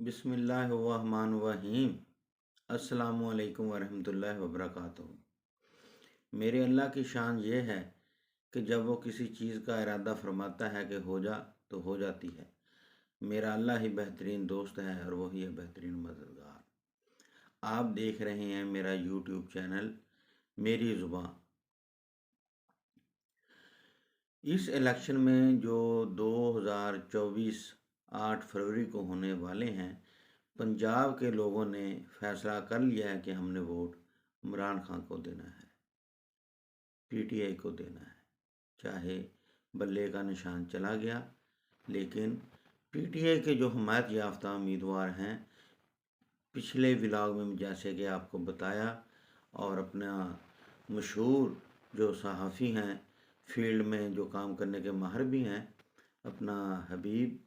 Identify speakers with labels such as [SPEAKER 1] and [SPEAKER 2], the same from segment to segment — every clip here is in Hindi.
[SPEAKER 1] बिस्मिल्लाहिर्रहमानिर्रहीम। अस्सलामुअलैकुम वरहमतुल्लाहि वबरकातुहू। मेरे अल्लाह की शान ये है कि जब वो किसी चीज़ का इरादा फरमाता है कि हो जा तो हो जाती है। मेरा अल्लाह ही बेहतरीन दोस्त है और वही है बेहतरीन मददगार। आप देख रहे हैं मेरा यूट्यूब चैनल मेरी ज़ुबान। इस इलेक्शन में जो 2024 8 फरवरी को होने वाले हैं, पंजाब के लोगों ने फैसला कर लिया है कि हमने वोट इमरान खान को देना है, पीटीआई को देना है। चाहे बल्ले का निशान चला गया, लेकिन पीटीआई के जो हमायत याफ्ता उम्मीदवार हैं, पिछले व्लॉग में जैसे कि आपको बताया, और अपना मशहूर जो सहाफ़ी हैं, फील्ड में जो काम करने के माहिर भी हैं, अपना हबीब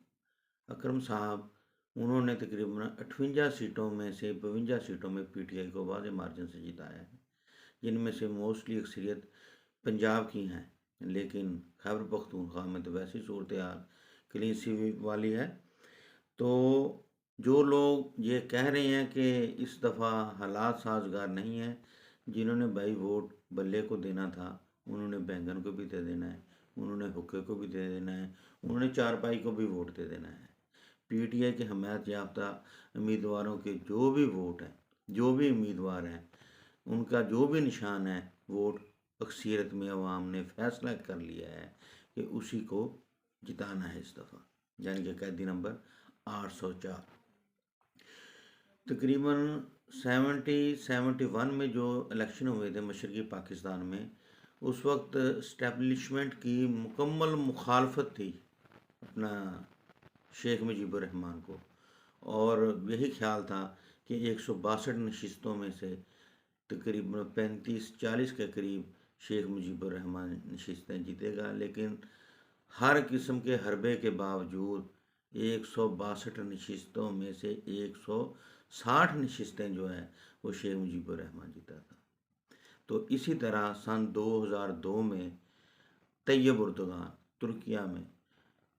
[SPEAKER 1] अकरम साहब, उन्होंने तकरीबन 58 सीटों में से 52 सीटों में पीटीआई को वाज़ेह मार्जिन से जिताया है, जिनमें से मोस्टली अक्सरियत पंजाब की हैं। लेकिन खैबर पख्तूनख्वा में तो वैसी सूरत हाल क्लीन स्वीप वाली है। तो जो लोग ये कह रहे हैं कि इस दफ़ा हालात साजगार नहीं है, जिन्होंने भाई वोट बल्ले को देना था, उन्होंने बैंगन को भी दे देना है, उन्होंने हुक्के को भी दे देना है, उन्होंने चारपाई को भी वोट दे देना है। पीटीआई के हमायत याफ्ता उम्मीदवारों के जो भी वोट हैं, जो भी उम्मीदवार हैं, उनका जो भी निशान है वोट, अक्सरियत में अवाम ने फैसला कर लिया है कि उसी को जिताना है इस दफ़ा, यानी कि कैदी नंबर 804। तकरीबन 71 में जो इलेक्शन हुए थे मशरक़ी पाकिस्तान में, उस वक्त इस्टेब्लिशमेंट की मुकम्मल मुखालफत थी अपना शेख मुजीबुर रहमान को, और यही ख्याल था कि 162 नशिस्तों में से तकरीबन 35-40 के करीब शेख मुजीबुर रहमान नशिस्तें जीतेगा। लेकिन हर किस्म के हरबे के बावजूद 162 नशिस्तों में से 160 नशिस्तें जो है वो शेख मुजीबुर रहमान जीता था। तो इसी तरह सन 2002 में तैयब उर्दगान तुर्किया में,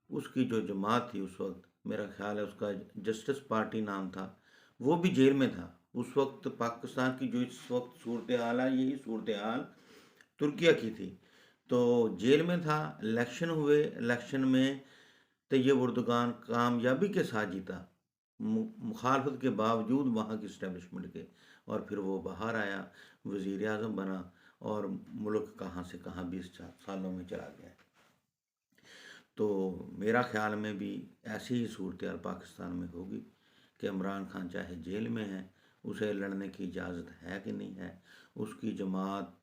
[SPEAKER 1] उसकी जो जमात थी उस वक्त, मेरा ख्याल है उसका जस्टिस पार्टी नाम था, वो भी जेल में था। उस वक्त पाकिस्तान की जो इस वक्त सूरत हाल है, यही सूरत हाल तुर्किया की थी। तो जेल में था, इलेक्शन हुए, इलेक्शन में तैयब उर्दगान कामयाबी के साथ जीता, मुखालफत के बावजूद वहाँ की इस्टेब्लिशमेंट के, और फिर वो बाहर आया, वज़ीर आज़म बना, और मुल्क कहाँ से कहाँ 20 सालों में चला गया। तो मेरा ख्याल में भी ऐसी ही सूरत हाल पाकिस्तान में होगी कि इमरान खान चाहे जेल में है, उसे लड़ने की इजाज़त है कि नहीं है, उसकी जमात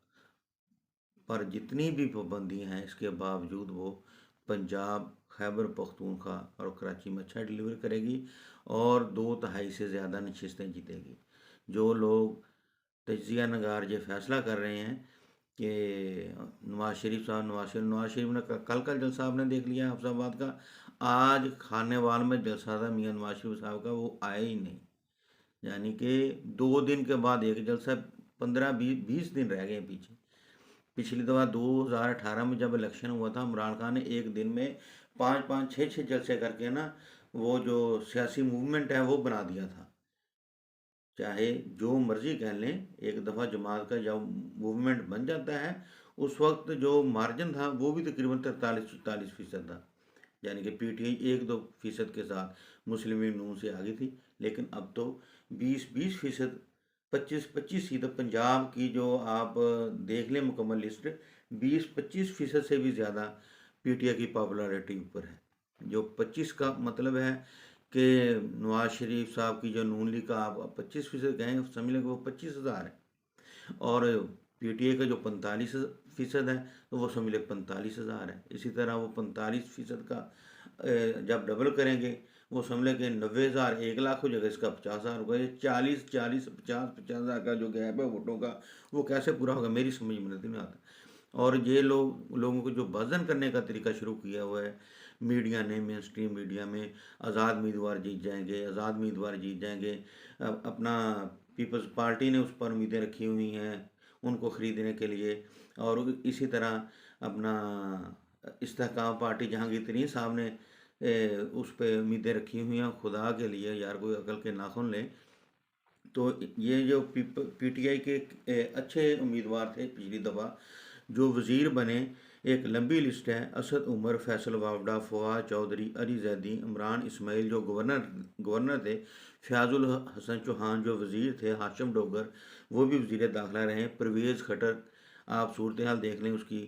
[SPEAKER 1] पर जितनी भी पाबंदी हैं, इसके बावजूद वो पंजाब, खैबर पख्तूनख्वा और कराची में अच्छा डिलीवर करेगी और 2/3 से ज़्यादा नशिस्तें जीतेगी। जो लोग तजिया नगार ये फैसला कर रहे हैं कि नवाज शरीफ साहब, नवाज शरीफ ने कल का जलसा आपने देख लिया हफ्साबाद का, आज खानेवाल में जलसा था मियाँ नवाज शरीफ साहब का, वो आए ही नहीं। यानी कि 2 दिन के बाद एक जलसा, 15-20 दिन रह गए पीछे। पिछली दफ़ा 2018 में जब इलेक्शन हुआ था, इमरान खान ने एक दिन में 5-5, 6-6 जलसे करके ना वो जो सियासी मूवमेंट है वो बना दिया था। चाहे जो मर्जी कह लें, एक दफ़ा जमात का जब मूवमेंट बन जाता है, उस वक्त जो मार्जिन था वो भी तकरीबन 43-44% था, यानी कि पीटीआई 1-2% के साथ मुस्लिम लीग नून से आगे थी। लेकिन अब तो 20-20%, 25-25 तो पंजाब की जो आप देख लें मुकम्मल लिस्ट, 20-25% से भी ज़्यादा पीटीआई की पॉपुलैरिटी ऊपर है। जो 25 का मतलब है कि नवाज शरीफ साहब की जो नून लीग का आप 25% कहें, समझ लें कि वो 25,000 है, और पीटीआई का जो 45% है तो वो समझ लें 45,000 है। इसी तरह वो 45% का जब डबल करेंगे, वो समझ लें कि 90,000 1 लाख हो जाएगा, इसका 50,000 होगा। ये 40-40, 50-50,000 का जो गैप है वोटों का, वो कैसे पूरा होगा, मेरी समझ में नहीं आता। और ये लोगों को जो वज़न करने का तरीका शुरू किया हुआ है मीडिया ने, मेन स्ट्रीम मीडिया में, आज़ाद उम्मीदवार जीत जाएंगे, आज़ाद उम्मीदवार जीत जाएंगे। अपना पीपल्स पार्टी ने उस पर उम्मीदें रखी हुई हैं उनको ख़रीदने के लिए, और इसी तरह अपना इस्तेहकाम पार्टी जहांगीर तरीन साहब ने उस पे उम्मीदें रखी हुई हैं। खुदा के लिए यार कोई अकल के नाखून ले। तो ये जो पीटीआई के अच्छे उम्मीदवार थे पिछली दफ़ा जो वज़ीर बने, एक लंबी लिस्ट है। असद उमर, फैसल वावड़ा, फवाद चौधरी, अली जैदी, इमरान इस्माइल जो गवर्नर थे, फ़याज़ुल हसन चौहान जो वज़ीर थे, हाशिम डोगर वो भी वज़ीर दाखिला रहे, परवेज़ खट्टर। आप सूरत हाल देख लें उसकी।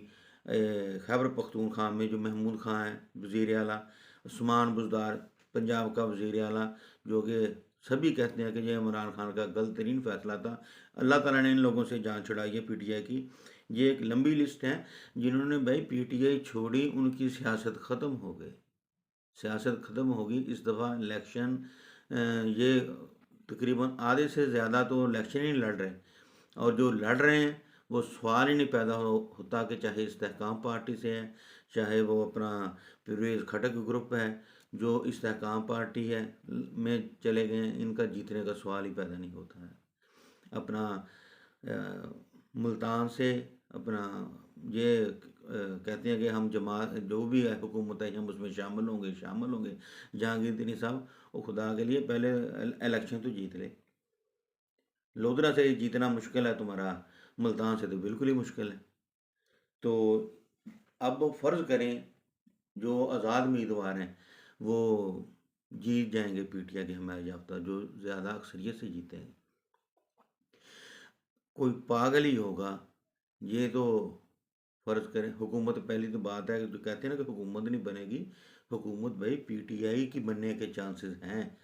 [SPEAKER 1] खैबर पख्तूनख्वा में जो महमूद खां हैं वज़ीर आला, उस्मान बुज़दार पंजाब का वज़ीर आला, जो कि सभी कहते हैं कि ये इमरान खान का गलत तरीन फ़ैसला था। अल्लाह ताला ने इन लोगों से जान छुड़ाई है पीटीआई की। ये एक लंबी लिस्ट है जिन्होंने भाई पीटीआई छोड़ी, उनकी सियासत ख़त्म हो गई। सियासत ख़त्म होगी इस दफ़ा इलेक्शन। ये तकरीबन आधे से ज़्यादा तो इलेक्शन ही लड़ रहे हैं, और जो लड़ रहे हैं वो सवाल ही नहीं पैदा होता कि चाहे इस्तेहकाम पार्टी से है, चाहे वो अपना परवेज़ खटक ग्रुप है जो इस्तेहकाम पार्टी है में चले गए हैं, इनका जीतने का सवाल ही पैदा नहीं होता है। अपना मुल्तान से अपना ये कहते हैं कि हम जमात जो भी है हुकूमत है हम उसमें शामिल होंगे। जहांगीर साहब वो खुदा के लिए पहले इलेक्शन तो जीत ले। लोधरा से जीतना मुश्किल है तुम्हारा, मुल्तान से तो बिल्कुल ही मुश्किल है। तो अब फ़र्ज़ करें जो आज़ाद उम्मीदवार हैं वो जीत जाएंगे पीटीआई के हिमायत याफ्ता, जो ज़्यादा अक्सरियत से जीते हैं। कोई पागल ही होगा। ये तो फ़र्ज़ करें हुकूमत, पहली तो बात है कि जो कहते हैं ना कि हुकूमत नहीं बनेगी, हुकूमत भाई पीटीआई की बनने के चांसेस हैं।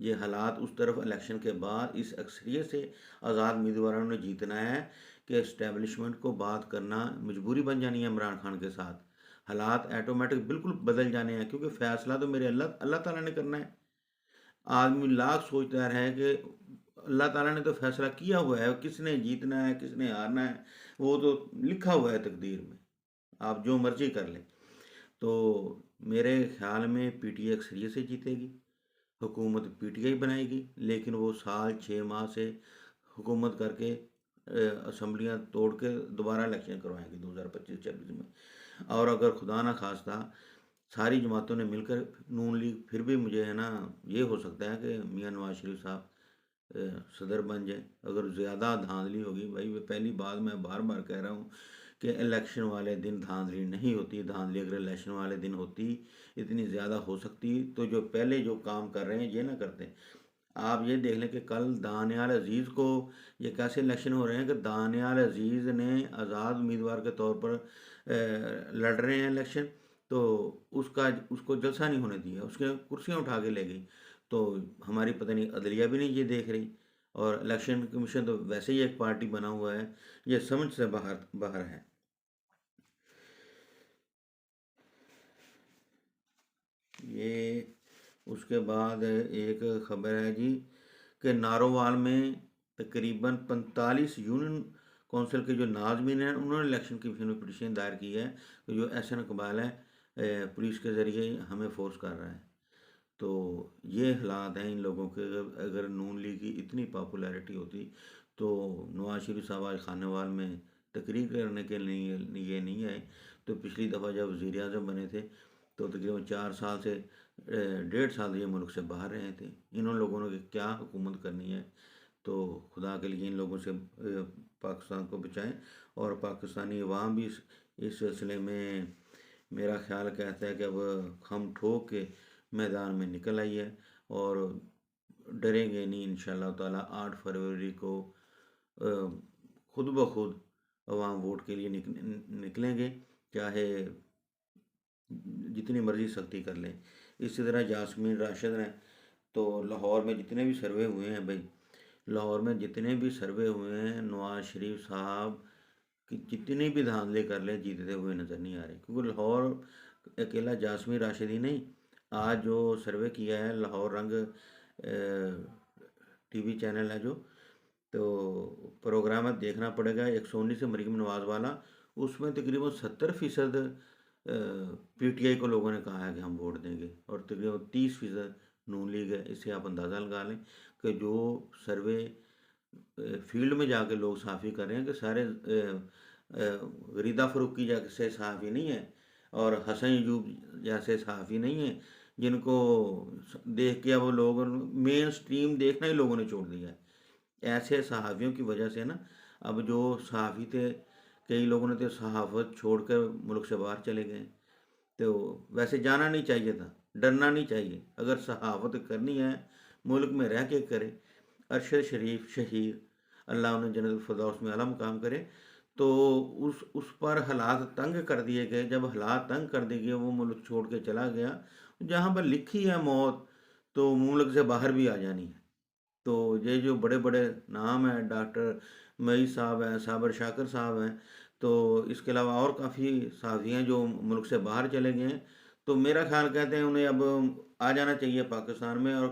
[SPEAKER 1] ये हालात उस तरफ इलेक्शन के बाद इस अक्सरियत से आज़ाद उम्मीदवारों ने जीतना है कि इस्टेब्लिशमेंट को बात करना मजबूरी बन जानी है इमरान खान के साथ। हालात ऑटोमेटिक बिल्कुल बदल जाने हैं, क्योंकि फ़ैसला तो मेरे अल्लाह ताला ने करना है। आदमी लाख सोचता रहे कि अल्लाह ताला ने तो फैसला किया हुआ है, किसने जीतना है किसने हारना है वो तो लिखा हुआ है तकदीर में, आप जो मर्जी कर लें। तो मेरे ख्याल में पीटीआई अक्सरियत से जीतेगी, हुकूमत पीटीआई बनाएगी, लेकिन वो साल 6 माह से हुकूमत करके असम्बलियाँ तोड़ के दोबारा इलेक्शन करवाएंगे 2025-26 में। और अगर खुदा ना खास्ता सारी जमातों ने मिलकर नून लीग, फिर भी मुझे है ना ये हो सकता है कि मियाँ नवाज शरीफ साहब सदर बन जाए। अगर ज़्यादा धांधली होगी भाई, वो पहली बात मैं बार बार कह रहा हूँ कि इलेक्शन वाले दिन धांधली नहीं होती। धांधली अगर इलेक्शन वाले दिन होती इतनी ज़्यादा हो सकती, तो जो पहले जो काम कर रहे हैं ये ना करते। आप ये देख लें कि कल दानियाल अजीज़ को ये कैसे इलेक्शन हो रहे हैं कि दानियाल अजीज़ ने आज़ाद उम्मीदवार के तौर पर लड़ रहे हैं इलेक्शन, तो उसको जलसा नहीं होने दिया, उसके कुर्सियां उठा के ले गई। तो हमारी पता नहीं अदलिया भी नहीं ये देख रही, और इलेक्शन कमीशन तो वैसे ही एक पार्टी बना हुआ है, ये समझ से बाहर बाहर है। ये उसके बाद एक खबर है जी कि नारोवाल में तकरीबन 45 यूनियन कौंसिल के जो नाज़मीन हैं उन्होंने इलेक्शन कमीशन में पिटीशन दायर की है कि जो एहसन इकबाल है पुलिस के ज़रिए हमें फोर्स कर रहा है। तो ये हालात हैं इन लोगों के। अगर नून लीग की इतनी पॉपुलैरिटी होती तो नवाज शरीफ साहब आज खानेवाल में तकरीर करने के लिए ये नहीं आए। तो पिछली दफ़ा जब वज़ीर आज़म बने थे तो तकरीबन 4 साल से 1.5 साल ये मुल्क से बाहर रहे थे। इन लोगों ने क्या हुकूमत करनी है। तो खुदा के लिए इन लोगों से पाकिस्तान को बचाएं, और पाकिस्तानी अवाम भी इस सिलसिले में मेरा ख्याल कहता है कि अब हम ठोक के मैदान में निकल आई है, और डरेंगे नहीं इंशाल्लाह ताला। 8 फरवरी को खुद ब खुद अवाम वोट के लिए निकलेंगे, चाहे जितनी मर्जी सख्ती कर लें। इसी तरह जासमीन राशिद ने तो लाहौर में जितने भी सर्वे हुए हैं भाई, लाहौर में जितने भी सर्वे हुए हैं नवाज शरीफ साहब कि जितनी भी धांधली कर ले जीतते हुए नज़र नहीं आ रहे। क्योंकि लाहौर अकेला जासमीन राशिद ही नहीं, आज जो सर्वे किया है लाहौर रंग टीवी चैनल है जो, तो प्रोग्राम है देखना पड़ेगा 119 से मरीम नवाज वाला, उसमें तकरीबन 70% पीटीआई को लोगों ने कहा है कि हम वोट देंगे, और तकरीबन 30% नून लीग है। इससे आप अंदाज़ा लगा लें कि जो सर्वे फील्ड में जाके लोग साफ़ी कर रहे हैं कि सारे गरीदा फ़रूकी जैसे सहाफ़ी नहीं है, और हसन अयूब जैसे सहाफ़ी नहीं है, जिनको देख के अब लोग मेन स्ट्रीम देखना ही लोगों ने छोड़ दिया है। ऐसे सहाफ़ियों की वजह से ना अब जो सहाफ़ी थे, कई लोगों ने तो सहाफ़त छोड़कर मुल्क से बाहर चले गए। तो वैसे जाना नहीं चाहिए था, डरना नहीं चाहिए। अगर सहाफ़त करनी है मुल्क में रह के करे। अरशद शरीफ शहीद, अल्लाह उन्हें जन्नतुल फ़िरदौस में आला मुकाम करे। तो उस पर हालात तंग कर दिए गए। जब हालात तंग कर दिए गए, वो मुल्क छोड़ के चला गया। जहाँ पर लिखी है मौत, तो मुल्क से बाहर भी आ जानी है। तो ये जो बड़े बड़े नाम हैं, डॉक्टर मई साहब हैं, साबर शाकर साहब हैं, तो इसके अलावा और काफ़ी साथी हैं जो मुल्क से बाहर चले गए हैं। तो मेरा ख्याल कहते हैं उन्हें अब आ जाना चाहिए पाकिस्तान में, और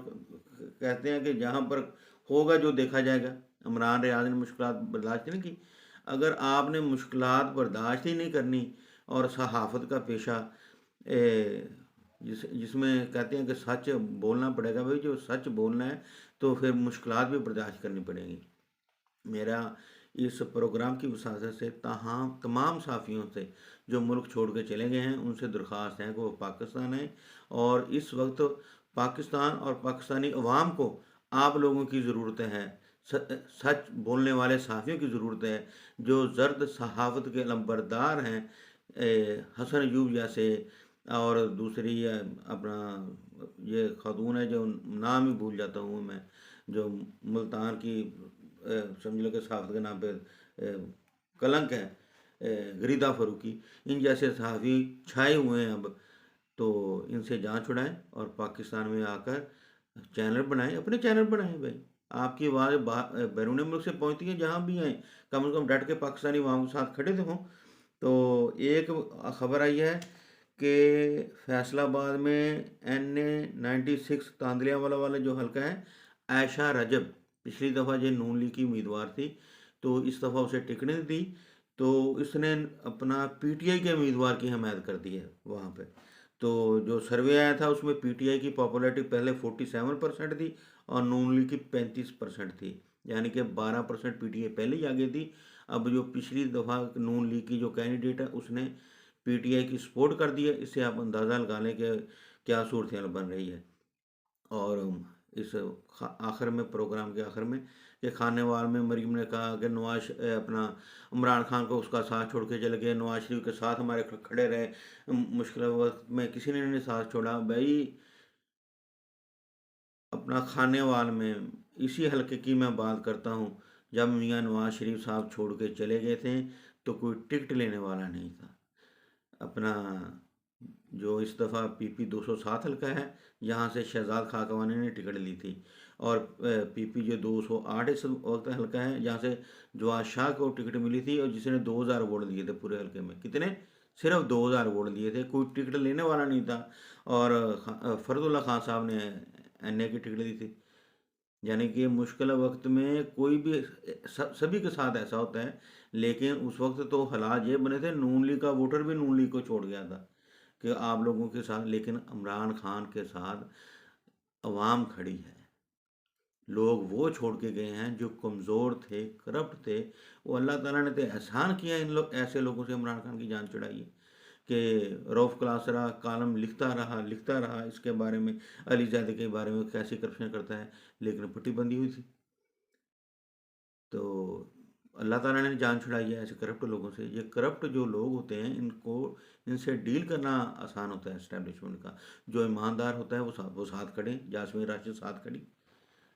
[SPEAKER 1] कहते हैं कि जहाँ पर होगा जो देखा जाएगा। इमरान रियाज ने मुश्किलात बर्दाश्त नहीं की। अगर आपने मुश्किलात बर्दाश्त ही नहीं करनी, और सहाफ़त का पेशा जिसमें कहते हैं कि सच बोलना पड़ेगा, भाई जो सच बोलना है तो फिर मुश्किलात भी बर्दाश्त करनी पड़ेंगी। मेरा इस प्रोग्राम की वसात से तमाम साफ़ियों से जो मुल्क छोड़ के चले गए हैं, उनसे दरख्वास्त है कि वो पाकिस्तान आए। और इस वक्त पाकिस्तान और पाकिस्तानी अवाम को आप लोगों की ज़रूरत है, सच बोलने वाले साफ़ियों की ज़रूरत है, जो ज़र्द सहाफ़त के अलमबरदार हैं। हसन अयूब जैसे, और दूसरी अपना ये खातून है जो नाम ही भूल जाता हूँ मैं, जो मुल्तान की समझ लो कि सहाफ़त के नाम पे कलंक है, गरीदा फ़ारूकी। इन जैसे सहाफ़ी छाए हुए हैं अब। तो इनसे जान छुड़ाएं और पाकिस्तान में आकर चैनल बनाएं, अपने चैनल बनाएं भाई। आपकी आवाज़ बैरून मुल्क से पहुंचती है, जहाँ भी आए कम से कम डट के पाकिस्तानी अवाम के साथ खड़े तो हों। तो एक खबर आई है कि फैसलाबाद में NA 96 तांदलियावाला वाला जो हल्का है, आयशा रजब पिछली दफ़ा जो नून लीग की उम्मीदवार थी, तो इस दफ़ा उसे टिकट नहीं दी। तो इसने अपना PTI के उम्मीदवार की हमायत कर दी है वहाँ पे। तो जो सर्वे आया था उसमें PTI की पॉपुलैरिटी पहले 47% थी और नून लीग की 35% थी, यानी कि 12% PTI पहले ही आगे थी। अब जो पिछली दफ़ा नून लीग की जो कैंडिडेट है, उसने PTI की सपोर्ट कर दी है। इससे आप अंदाज़ा लगा लें कि क्या सूरत हाल बन रही है। और इस आखिर में, प्रोग्राम के आखिर में, कि खानेवाल में मरीम ने कहा कि नवाज अपना इमरान खान को उसका साथ छोड़ के चले गए, नवाज शरीफ के साथ हमारे खड़े रहे, मुश्किल वक्त में किसी ने नहीं साथ छोड़ा। भाई अपना खानेवाल में इसी हल्के की मैं बात करता हूँ, जब मियाँ नवाज शरीफ साहब छोड़ के चले गए थे तो कोई टिकट लेने वाला नहीं था। अपना जो इस दफ़ा PP 207 हल्का है, यहाँ से शहजाद खाकवानी ने टिकट ली थी। और PP जो 208 इस वक्त हल्का है, जहाँ से जवाद शाह को टिकट मिली थी, और जिसने 2000 वोट दिए थे पूरे हल्के में। कितने? सिर्फ 2000 वोट दिए थे, कोई टिकट लेने वाला नहीं था। और फरदुल्ला खान साहब ने NA की टिकट दी थी। यानी कि मुश्किल वक्त में कोई भी सभी के साथ ऐसा होता है। लेकिन उस वक्त तो हालात ये बने थे, नून लीग का वोटर भी नून लीग को छोड़ गया था कि आप लोगों के साथ। लेकिन इमरान खान के साथ अवाम खड़ी है। लोग वो छोड़ के गए हैं जो कमज़ोर थे, करप्ट थे। वो अल्लाह ताला ने तो एहसान किया इन ऐसे लोगों से इमरान खान की जान छुड़ाई है कि रऊफ़ क्लासरा कालम लिखता रहा इसके बारे में, अली ज़ैदी के बारे में कैसी करप्शन करता है, लेकिन पट्टी बंदी हुई थी। तो अल्लाह ताला ने जान छुड़ाई है ऐसे करप्ट लोगों से। ये करप्ट जो लोग होते हैं, इनसे डील करना आसान होता है एस्टेब्लिशमेंट का। जो ईमानदार होता है वो साथ खड़े। जासमीन राशिद साथ खड़ी।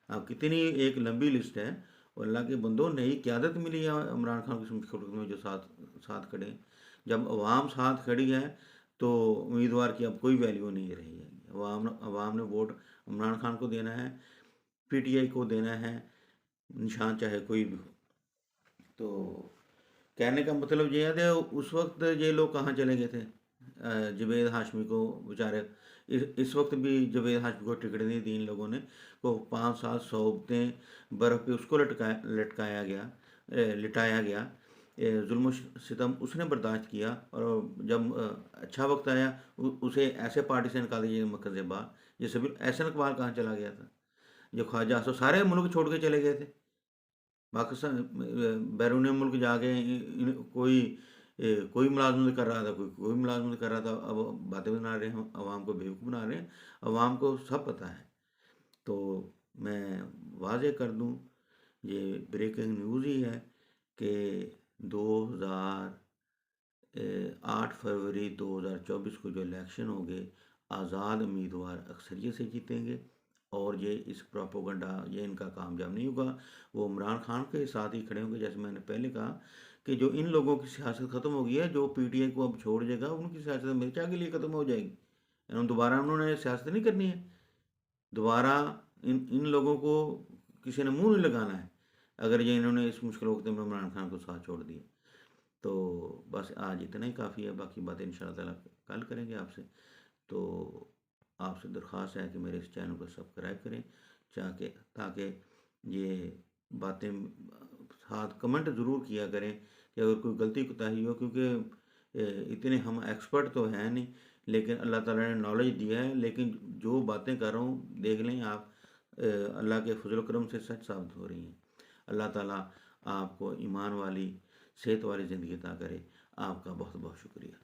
[SPEAKER 1] अब कितनी एक लंबी लिस्ट है। और अल्लाह के बंदों, नई क़यादत मिली है इमरान खान की हुकूमत में, जो साथ साथ खड़े हैं। जब अवाम साथ खड़ी है तो उम्मीदवार की अब कोई वैल्यू नहीं रही है। अवाम ने वोट इमरान खान को देना है, PTI को देना है, निशान चाहे कोई भी हो। तो कहने का मतलब ये है कि उस वक्त ये लोग कहाँ चले गए थे। जुबैद हाशमी को बेचारे, इस वक्त भी जुबैद हाशमी को टिकट नहीं दी इन लोगों ने। को 5 साल सोबतें बर्फ़ पे उसको लटकाया गया, लिटाया गया। जुल्म सितम उसने बर्दाश्त किया। और जब अच्छा वक्त आया, उसे ऐसे पार्टी से निकाल दिया मरकज़ बार। ये सभी ऐसा इकबाल कहाँ चला गया था? जो ख्वाजा आसफ सारे मुल्क छोड़ के चले गए थे। पाकिस्तान बैरून मुल्क जाके कोई कोई मुलाजमत कर रहा था, कोई मुलाजमत कर रहा था। अब बातें बना रहे हैं, अवाम को बेवकूफ़ बना रहे हैं। अवाम को सब पता है। तो मैं वाज़ेह कर दूं, ये ब्रेकिंग न्यूज़ ही है कि 8 फरवरी 2024 को जो इलेक्शन होंगे, आज़ाद उम्मीदवार अक्सरियत से जीतेंगे। और ये इस प्रोपोगंडा, ये इनका कामयाब नहीं होगा। वो इमरान खान के साथ ही खड़े होंगे। जैसे मैंने पहले कहा कि जो इन लोगों की सियासत ख़त्म हो गई है, जो पीटीआई को अब छोड़ देगा, उनकी सियासत मिर्चा के लिए ख़त्म हो जाएगी। दोबारा उन्होंने सियासत नहीं करनी है। दोबारा इन इन लोगों को किसी ने मुंह नहीं लगाना है, अगर ये इन्होंने इस मुश्किल वक्त में इमरान खान को साथ छोड़ दिया। तो बस आज इतना ही काफ़ी है, बाकी बातें इंशाअल्लाह ताला कल करेंगे आपसे। तो आपसे दरख्वास्त है कि मेरे इस चैनल को सब्सक्राइब करें, ताकि ताकि ये बातें साथ कमेंट ज़रूर किया करें कि अगर कोई गलती कोताही हो, क्योंकि इतने हम एक्सपर्ट तो हैं नहीं, लेकिन अल्लाह ताला ने नॉलेज दिया है। लेकिन जो बातें कर रहा हूँ, देख लें आप, अल्लाह के फजल करम से सच साबित हो रही हैं। अल्लाह ताला आपको ईमान वाली, सेहत वाली ज़िंदगी अता करे। आपका बहुत बहुत शुक्रिया।